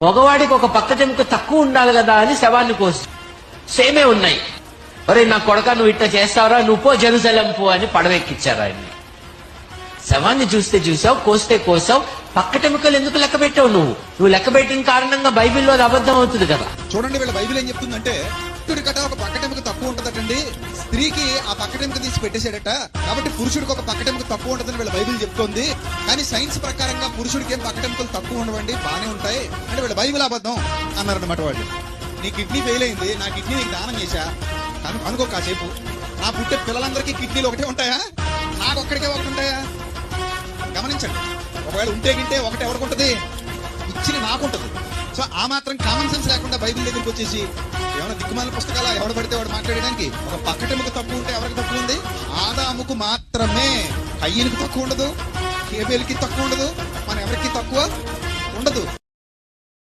మగవాడికి ఒక పక్కటెముక తక్కువ ఉండాలి కదా అని శవాన్ని కోసి సేమే ఉన్నాయి. ఒరే నా కొడక, నువ్వు ఇట్లా చేస్తావురా, నువ్వు పో జెరూసలేం పో అని పడవెక్కిచ్చారు ఆయన్ని. శవాన్ని చూస్తే చూసావు, కోస్తే కోసావు, పక్కటెముకలు ఎందుకు లెక్క పెట్టావు? నువ్వు లెక్క పెట్టిన కారణంగా బైబిల్లో అది అబద్ధం అవుతుంది కదా. చూడండి, వీళ్ళ బైబిల్ ఏం చెప్తుందంటే పురుషుడి కట ఒక పక్కటెముక తక్కువ ఉంటదటండి, స్త్రీకి ఆ పక్కటెముక తీసి పెట్టేశాడట, కాబట్టి పురుషుడికి ఒక పక్కటెముక తక్కువ ఉంటదని వీళ్ళ బైబిల్ చెప్తోంది. కానీ సైన్స్ ప్రకారంగా పురుషుడికి ఏం పక్కటెముకలు తక్కువ ఉండవండి, బానే ఉంటాయి అంటే వీళ్ళ బైబిల్ అబద్ధం అన్నారన్నమాట వాళ్ళు. నీ కిడ్నీ ఫెయిల్ అయింది, నా కిడ్నీ నీకు దానం చేశా అనుకో కాసేపు, నా పుట్టే పిల్లలందరికీ కిడ్నీలు ఒకటే ఉంటాయా? నాకు ఒక్కడికే ఒకటి ఉంటాయా? గమనించండి, ఒకవేళ ఉంటే గింటే ఒకటి ఎవరికి ఉంటుంది? ఇచ్చిన నాకుంటది. సో ఆ మాత్రం కామన్ సెన్స్ లేకుండా బైబిల్ దగ్గరికి వచ్చేసి ఏమైనా దిక్కుమాల పుస్తకాల ఎవడు పడితే వాడు మాట్లాడడానికి ఒక పక్కటెముక తక్కువ ఉంటే ఎవరికి తక్కువ ఉంది? ఆదాముకు మాత్రమే, కయ్యనికి తక్కువ ఉండదు, హేబేలుకి తక్కువ ఉండదు, మన ఎవరికి తక్కువ ఉండదు.